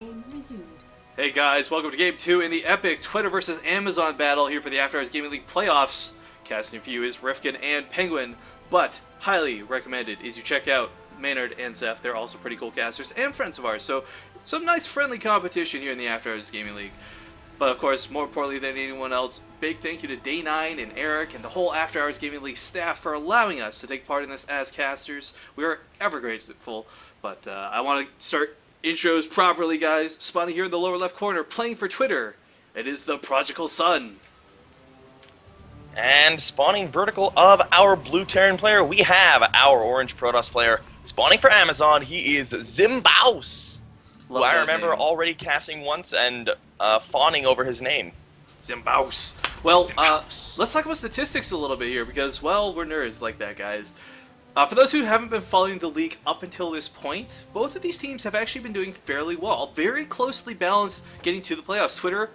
Game resumed. Hey guys, welcome to Game 2 in the epic Twitter versus Amazon battle here for the After Hours Gaming League playoffs. Casting for you is Rifkin and Pengwin, but highly recommended is you check out Maynard and Zeph. They're also pretty cool casters and friends of ours, so some nice friendly competition here in the After Hours Gaming League. But of course, more importantly than anyone else, big thank you to Day9 and Eric and the whole After Hours Gaming League staff for allowing us to take part in this as casters. We are ever grateful, but I want to start intros properly, guys. Spawning here in the lower left corner, playing for Twitter, it is the Prodigal Son. And spawning vertical of our blue Terran player, we have our orange Protoss player. Spawning for Amazon, he is Zimbaus, who I remember already casting once and fawning over his name. Zimbaus. Well, Zimbaus. Let's talk about statistics a little bit here, because, well, we're nerds like that, guys. For those who haven't been following the league up until this point, both of these teams have actually been doing fairly well. Very closely balanced getting to the playoffs. Twitter,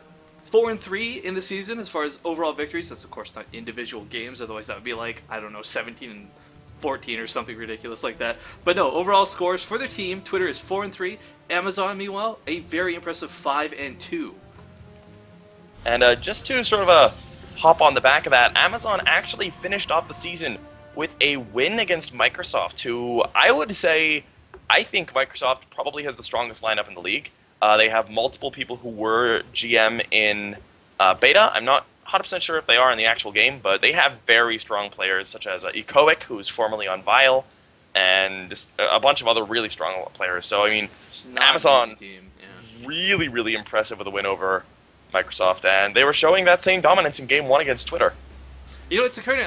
4-3 in the season as far as overall victories. That's, of course, not individual games. Otherwise, that would be like, I don't know, 17-14 or something ridiculous like that. But no, overall scores for their team, Twitter is 4-3. Amazon, meanwhile, a very impressive 5-2. And just to sort of hop on the back of that, Amazon actually finished off the season with a win against Microsoft, who I would say, I think Microsoft probably has the strongest lineup in the league. They have multiple people who were GM in beta. I'm not 100% sure if they are in the actual game, but they have very strong players, such as Ecoic, who's formerly on Vile, and just a bunch of other really strong players. So, I mean, Amazon, really, really impressive with a win over Microsoft, and they were showing that same dominance in Game 1 against Twitter. You know, it's occurring.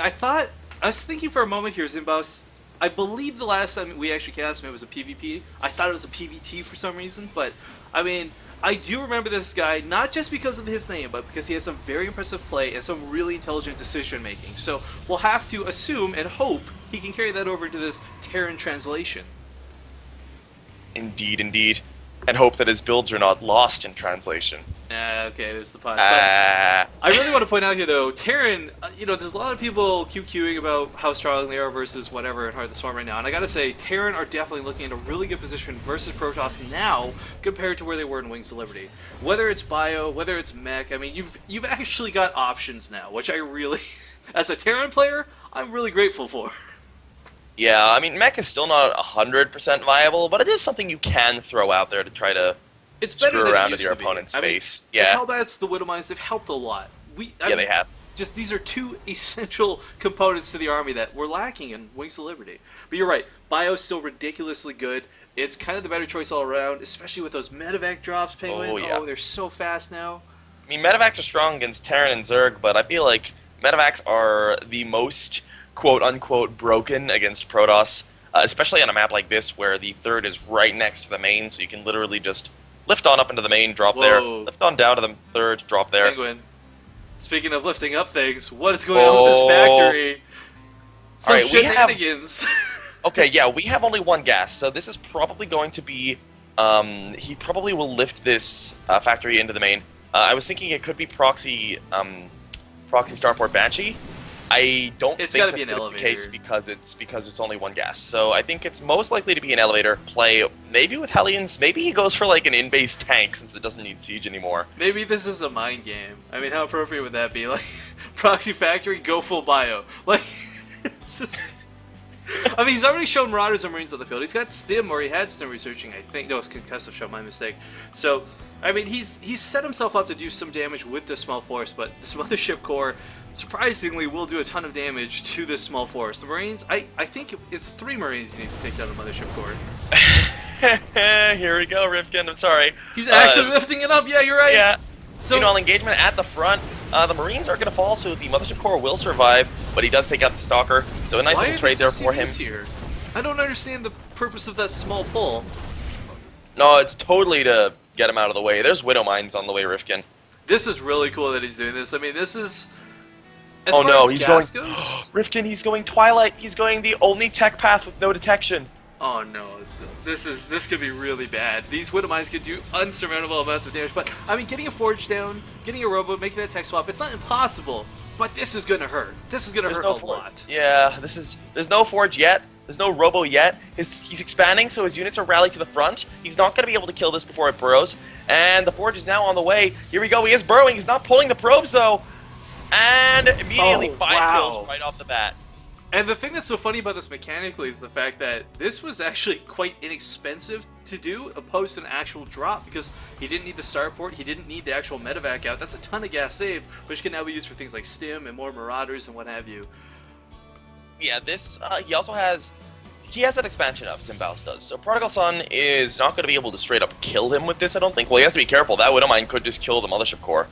I was thinking for a moment here, Zimbaus. I believe the last time we actually cast him, it was a PvP. I thought it was a PvT for some reason, but I mean, I do remember this guy not just because of his name, but because he has some very impressive play and some really intelligent decision making. So we'll have to assume and hope he can carry that over into this Terran translation. Indeed, indeed. And hope that his builds are not lost in translation. Okay, there's the pun. I really want to point out here, though, Terran, you know, there's a lot of people QQing about how strong they are versus whatever in Heart of the Swarm right now. And I gotta say, Terran are definitely looking in a really good position versus Protoss now compared to where they were in Wings of Liberty. Whether it's Bio, whether it's Mech, I mean, you've actually got options now, which I really, as a Terran player, I'm really grateful for. Yeah, I mean, Mech is still not 100% viable, but it is something you can throw out there to try to screw around with your opponent's face. Yeah, the Hellbats, the Widowmines, they've helped a lot. They have. Just these are two essential components to the army that we're lacking in Wings of Liberty. But you're right, Bio's still ridiculously good. It's kind of the better choice all around, especially with those medevac drops, Penguin. Oh, yeah. Oh, they're so fast now. I mean, medevacs are strong against Terran and Zerg, but I feel like medevacs are the most quote-unquote broken against Protoss, especially on a map like this where the third is right next to the main, so you can literally just lift on up into the main, drop there, lift on down to the third, drop there. Penguin, speaking of lifting up things, what is going on with this factory? Some right, shenanigans. Okay, yeah, we have only one gas, so this is probably going to be, he probably will lift this factory into the main. I was thinking it could be proxy Starport Banshee. I don't think that's going to be the case because it's only one gas. So I think it's most likely to be an elevator play, maybe with Hellions. Maybe he goes for like an in-base tank since it doesn't need siege anymore. Maybe this is a mind game. I mean, how appropriate would that be? Like, proxy factory, go full bio. Like, it's just... I mean, he's already shown Marauders and Marines on the field. He's got Stim, or he had Stim researching, I think. No, it's Concussive Show, my mistake. So, I mean, he's set himself up to do some damage with this small force, but this Mothership Core, surprisingly, will do a ton of damage to this small force. The Marines, I think it's 3 Marines you need to take down the Mothership Core. Here we go, Rifkin, I'm sorry. He's actually lifting it up, yeah, you're right. Yeah, so, you know, engagement at the front. The Marines are going to fall, so the Mothership Core will survive, but he does take out the Stalker, so a nice little trade there for him. Here? I don't understand the purpose of that small pull. No, it's totally to get him out of the way. There's Widow Mines on the way, Rifkin. This is really cool that he's doing this. I mean, this is... Oh no, he's going... Goes, Rifkin, he's going Twilight. He's going the only tech path with no detection. Oh no, this could be really bad. These Widow Mines could do unsurmountable amounts of damage, but I mean, getting a Forge down, getting a Robo, making that tech swap, it's not impossible, but this is gonna hurt. This is gonna hurt a lot. Yeah, there's no Forge yet, There's no Robo yet. He's expanding, so his units are rallied to the front. He's not going to be able to kill this before it burrows. And the Forge is now on the way. Here we go. He is burrowing. He's not pulling the probes, though. And immediately 5 kills right off the bat. And the thing that's so funny about this mechanically is the fact that this was actually quite inexpensive to do opposed to an actual drop, because he didn't need the starport, he didn't need the actual medevac out. That's a ton of gas saved, which can now be used for things like stim and more marauders and what have you. Yeah, this, he also has, he has an expansion up, Zimbaus does. So Prodigal Son is not going to be able to straight up kill him with this, I don't think. Well, he has to be careful. That Widowmine could just kill the Mothership Core.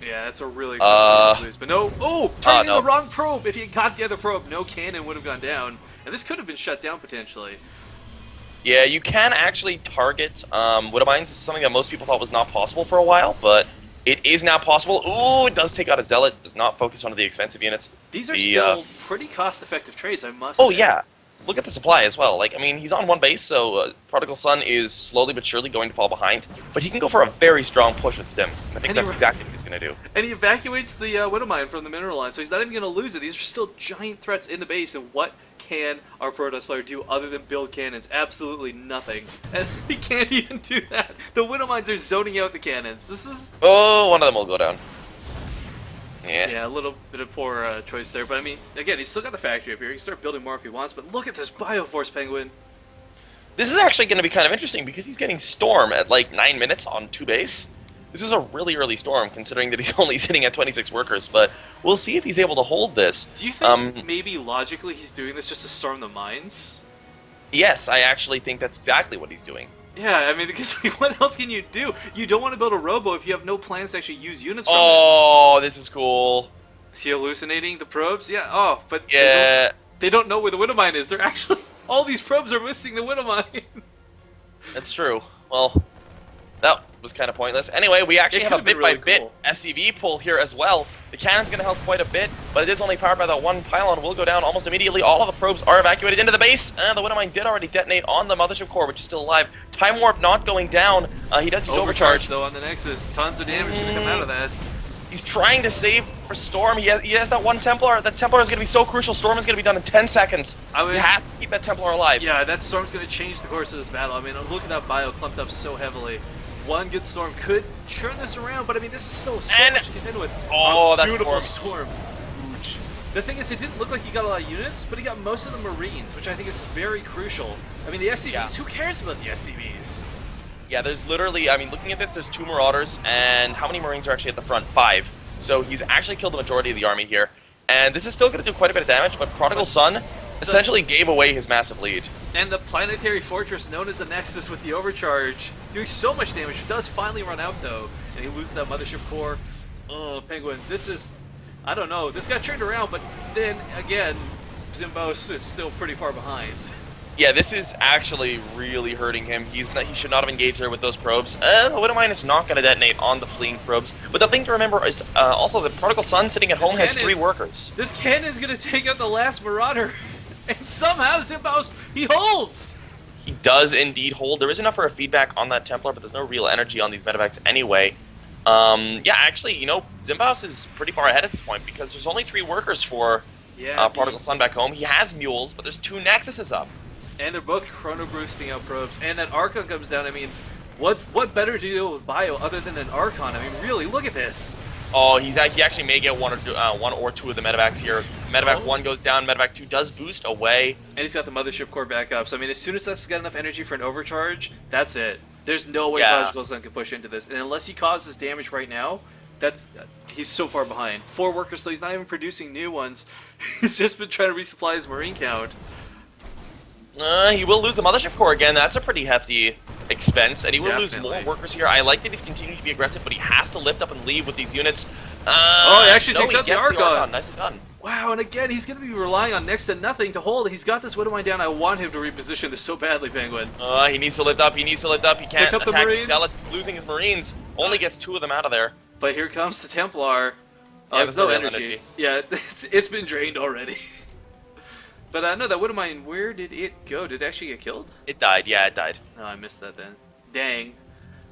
Yeah, that's a really expensive to lose. But no, turning no. the wrong probe. If he had got the other probe, no cannon would have gone down. And this could have been shut down potentially. Yeah, you can actually target Widowmines. This is something that most people thought was not possible for a while, but it is now possible. Ooh, it does take out a Zealot. Does not focus on the expensive units. These are still pretty cost-effective trades, I must say. Oh, yeah. Look at the supply as well. Like, I mean, he's on one base, so Prodigal Son is slowly but surely going to fall behind. But he can go for a very strong push with Stim. I think that's exactly what he's going to do. And he evacuates the Widowmine from the mineral line, so he's not even going to lose it. These are still giant threats in the base, and what can our Protoss player do other than build cannons? Absolutely nothing. And he can't even do that. The Widowmines are zoning out the cannons. This is... Oh, one of them will go down. Yeah, a little bit of poor choice there, but I mean, again, he's still got the factory up here. He can start building more if he wants, but look at this Bioforce Penguin. This is actually going to be kind of interesting because he's getting Storm at like 9 minutes on 2 base. This is a really early Storm, considering that he's only sitting at 26 workers, but we'll see if he's able to hold this. Do you think maybe logically he's doing this just to storm the mines? Yes, I actually think that's exactly what he's doing. Yeah, I mean, because what else can you do? You don't want to build a robo if you have no plans to actually use units from it. Oh, this is cool. Is he hallucinating the probes? Yeah, but yeah. They don't know where the Widowmine is. They're actually... All these probes are missing the Widowmine. That's true. Well, that was kind of pointless. Anyway, we actually have a bit-by-bit SCV pull here as well. The cannon's going to help quite a bit, but it is only powered by that one pylon. Will go down almost immediately. All of the probes are evacuated into the base, and the Widowmine did already detonate on the Mothership Core, which is still alive. Time Warp not going down. He does use Overcharge. Though, on the Nexus. Tons of damage going to come out of that. He's trying to save for Storm. He has that one Templar. That Templar is going to be so crucial. Storm is going to be done in 10 seconds. He has to keep that Templar alive. Yeah, that Storm's going to change the course of this battle. I mean, look at that Bio clumped up so heavily. One good Storm could turn this around, but I mean, this is still so much to contend with. Oh, that's beautiful Storm. The thing is, it didn't look like he got a lot of units, but he got most of the Marines, which I think is very crucial. I mean, the SCVs, who cares about the SCVs? Yeah, there's literally, I mean, looking at this, there's 2 Marauders, and how many Marines are actually at the front? 5. So he's actually killed the majority of the army here. And this is still going to do quite a bit of damage, but Prodigal Son essentially gave away his massive lead. And the planetary fortress known as the Nexus with the overcharge, doing so much damage. It does finally run out, though, and he loses that Mothership Core. Oh, Penguin, this is... I don't know. This got turned around, but then, again, Zimbaus is still pretty far behind. Yeah, this is actually really hurting him. He should not have engaged there with those probes. The Widowmine is not going to detonate on the fleeing probes. But the thing to remember is also the Prodigal Son sitting at home has 3 workers. This cannon is going to take out the last Marauder. And somehow Zimbaus, he holds! He does indeed hold. There is enough for a feedback on that Templar, but there's no real energy on these medevacs anyway. Yeah, actually, you know, Zimbaus is pretty far ahead at this point because there's only 3 workers for Prodigal Son back home. He has mules, but there's 2 Nexuses up. And they're both chrono boosting out probes. And that Archon comes down. I mean, what better to deal with Bio other than an Archon? I mean, really, look at this. Oh, he actually may get one or two of the medevacs here. Medevac 1 goes down, Medevac 2 does boost away. And he's got the Mothership Core back up. So, I mean, as soon as that's got enough energy for an overcharge, that's it. There's no way Prodigal Son can push into this. And unless he causes damage right now, he's so far behind. 4 workers, so he's not even producing new ones. He's just been trying to resupply his Marine count. He will lose the Mothership Core again. That's a pretty hefty expense, and he will lose more workers here. I like that he's continuing to be aggressive, but he has to lift up and leave with these units. Oh, he actually takes out the Archon. Nicely done. Wow, and again, he's going to be relying on next to nothing to hold. He's got this Widowmine down. I want him to reposition this so badly, Penguin. He needs to lift up. He needs to lift up. He can't attack the Zealots. He's losing his Marines. Only gets 2 of them out of there. But here comes the Templar. There's no energy. Yeah, it's been drained already. But no, that Widowmine, where did it go? Did it actually get killed? It died, yeah, it died. No, I missed that then. Dang.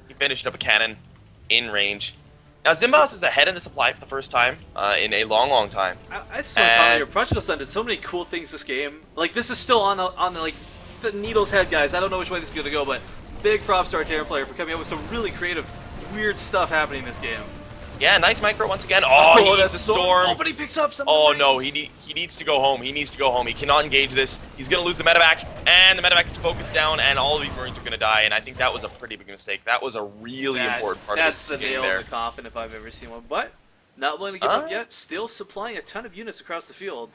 He finished up a cannon in range. Now, Zimbaos is ahead in the supply for the first time in a long, long time. I just want to comment here. Prodigal Son did so many cool things this game. Like, this is still on the like, the needle's head, guys. I don't know which way this is going to go, but big props to our Terran player for coming up with some really creative, weird stuff happening in this game. Yeah, nice micro once again. Oh, he needs a storm. Oh, but he picks up some Oh, no, he needs to go home. He needs to go home. He cannot engage this. He's going to lose the medevac, and the medevac is focused down, and all of these Marines are going to die, and I think that was a pretty big mistake. That was a really important part of this game. That's the nail in the coffin if I've ever seen one, but not willing to give up yet. Still supplying a ton of units across the field.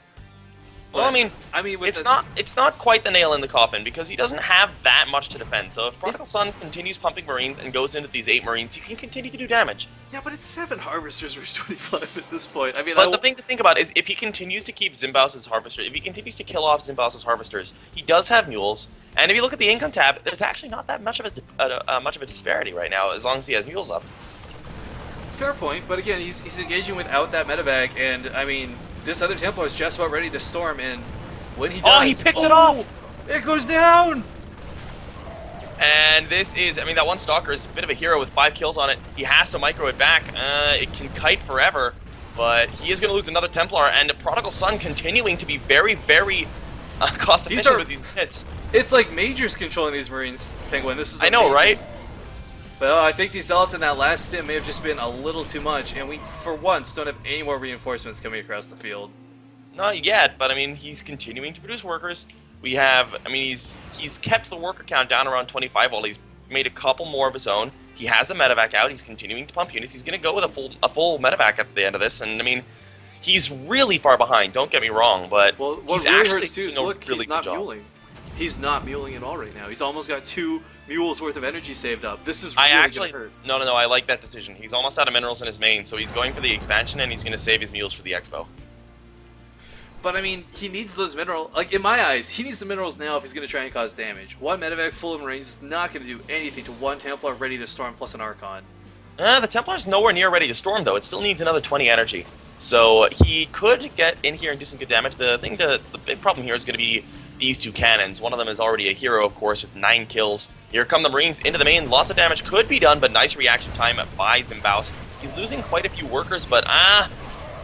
Well, I mean, with it's not quite the nail in the coffin because he doesn't have that much to defend. So if Prodigal Son continues pumping Marines and goes into these 8 Marines, he can continue to do damage. Yeah, but it's 7 Harvesters versus 25 at this point. I mean, but the thing to think about is if he continues to keep Zimbaos' Harvesters, if he continues to kill off Zimbaos' Harvesters, he does have Mules. And if you look at the income tab, there's actually not that much of a disparity right now as long as he has Mules up. Fair point, but again, he's engaging without that medevac, and I mean, this other Templar is just about ready to storm, and when he does... Oh, he picks it off! It goes down! And this is, I mean, that one Stalker is a bit of a hero with 5 kills on it. He has to micro it back. It can kite forever, but he is going to lose another Templar, and the Prodigal Son continuing to be very, very cost-efficient with these hits. It's like Majors controlling these Marines, Penguin. This is I know, right? But I think these Zealots in that last stim may have just been a little too much, and we, for once, don't have any more reinforcements coming across the field. Not yet, but I mean, he's continuing to produce workers. We have, I mean, he's kept the worker count down around 25 while he's made a couple more of his own. He has a medevac out. He's continuing to pump units. He's going to go with a full medevac at the end of this, and I mean, he's really far behind. Don't get me wrong, but he's really actually hurts too is doing look, a really he's not good job. muling. He's not muling at all right now. He's almost got 2 mules worth of energy saved up. This is really gonna hurt. No, I like that decision. He's almost out of minerals in his main, so he's going for the expansion, and he's going to save his mules for the expo. But I mean, he needs those minerals. Like, in my eyes, he needs the minerals now if he's going to try and cause damage. One medevac full of Marines is not going to do anything to one Templar ready to storm plus an Archon. The Templar's nowhere near ready to storm, though. It still needs another 20 energy. So he could get in here and do some good damage. The big problem here is going to be these 2 cannons. One of them is already a hero, of course, with 9 kills. Here come the Marines into the main. Lots of damage could be done, but nice reaction time by Zimbaos. He's losing quite a few workers, but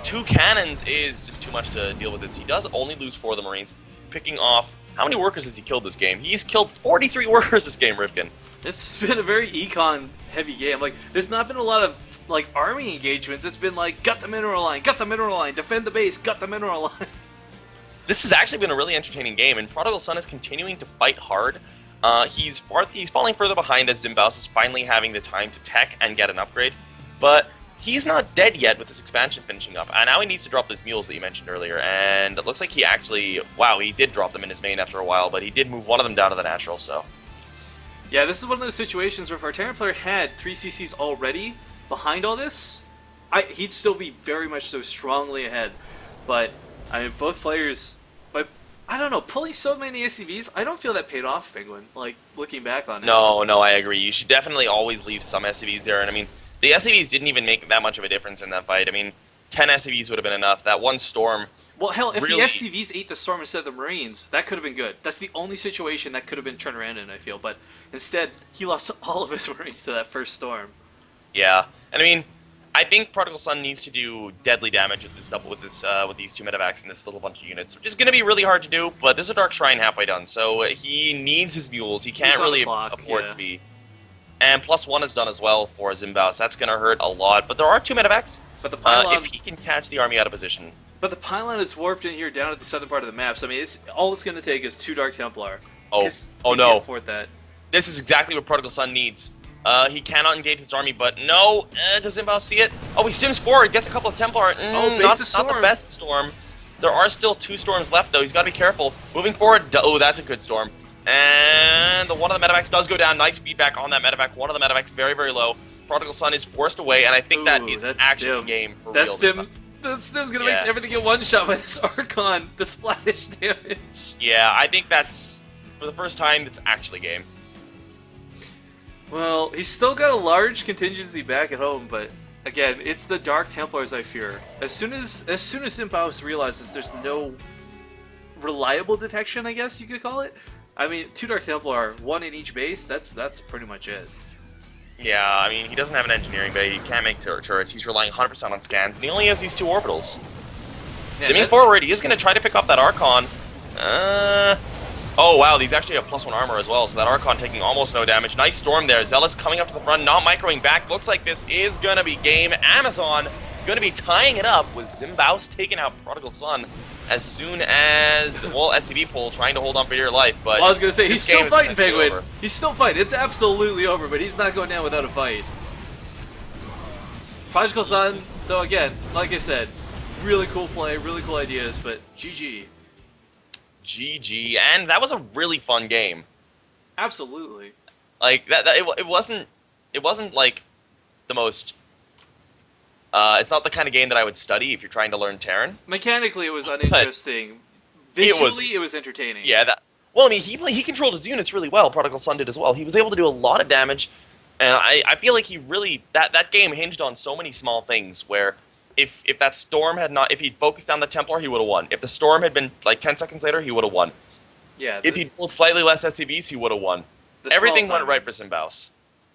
2 cannons is just too much to deal with this. He does only lose 4 of the Marines, picking off... How many workers has he killed this game? He's killed 43 workers this game, Rifkin. This has been a very econ-heavy game. Like, there's not been a lot of, like, army engagements. It's been like, gut the mineral line, defend the base, gut the mineral line. This has actually been a really entertaining game, and Prodigal Son is continuing to fight hard. He's falling further behind as Zimbaos is finally having the time to tech and get an upgrade, but he's not dead yet with this expansion finishing up. And now he needs to drop those mules that you mentioned earlier, and it looks like he actually... Wow, he did drop them in his main after a while, but he did move one of them down to the natural, so... Yeah, this is one of those situations where if our Terran player had 3 CCs already behind all this, he'd still be very much so strongly ahead. But, I mean, both players... But, I don't know, pulling so many SCVs, I don't feel that paid off, Pengwin. Like, looking back on it. No, I agree. You should definitely always leave some SCVs there, and I mean... The SCVs didn't even make that much of a difference in that fight. I mean, 10 SCVs would have been enough. That one storm... Well, hell, if really... the SCVs ate the storm instead of the Marines, that could have been good. That's the only situation that could have been turned around in, I feel. But instead, he lost all of his Marines to that first storm. Yeah, and I mean, I think Prodigal Son needs to do deadly damage with these 2 medevacs and this little bunch of units, which is going to be really hard to do. But there's a Dark Shrine halfway done, so he needs his mules. He can't really afford to be. And +1 is done as well for Zimbaos. That's going to hurt a lot. But there are 2 medevacs. But the pylon, if he can catch the army out of position. But the pylon is warped in here down at the southern part of the map. So I mean, all it's going to take is 2 Dark Templar. Oh no! Can't afford that. This is exactly what Prodigal Son needs. He cannot engage his army, but no. Does Zimbaos see it? Oh, he stims forward, gets a couple of Templar. Not the best storm. There are still 2 storms left, though. He's got to be careful. Moving forward. Oh, that's a good storm. And one of the medevacs does go down. Nice feedback on that medevac. One of the medevacs very, very low. Prodigal Son is forced away, and I think that is actually a game for real. That stim's going to make everything get one-shot by this Archon. The splash damage. Yeah, I think that's, for the first time, it's actually game. Well, he's still got a large contingency back at home, but again, it's the Dark Templars I fear. As soon as Zimbaos realizes there's no reliable detection, I guess you could call it. I mean, 2 Dark Templar, 1 in each base. That's pretty much it. Yeah, I mean, he doesn't have an engineering bay, he can't make turrets, he's relying 100% on scans, and he only has these 2 orbitals. Yeah, Stimming forward, he is going to try to pick up that Archon. Oh wow, these actually have +1 armor as well, so that Archon taking almost no damage. Nice storm there, Zealous coming up to the front, not microing back. Looks like this is going to be game. Amazon going to be tying it up with Zimbaus taking out Prodigal Son as soon as, well, SCV pull trying to hold on for dear life, but... Well, I was going to say, he's still fighting, Pengwin. Over. He's still fighting. It's absolutely over, but he's not going down without a fight. Prodigal Son, though, again, like I said, really cool play, really cool ideas, but GG. GG, and that was a really fun game. Absolutely. Like, it wasn't like the most... it's not the kind of game that I would study if you're trying to learn Terran. Mechanically, it was uninteresting. Visually, it was entertaining. Yeah, well, I mean, he controlled his units really well. Prodigal Son did as well. He was able to do a lot of damage, and I feel like he really... That game hinged on so many small things where if that storm had not... If he'd focused down the Templar, he would have won. If the storm had been, like, 10 seconds later, he would have won. Yeah. If he'd pulled slightly less SCVs, he would have won. Everything went right for Zimbaus.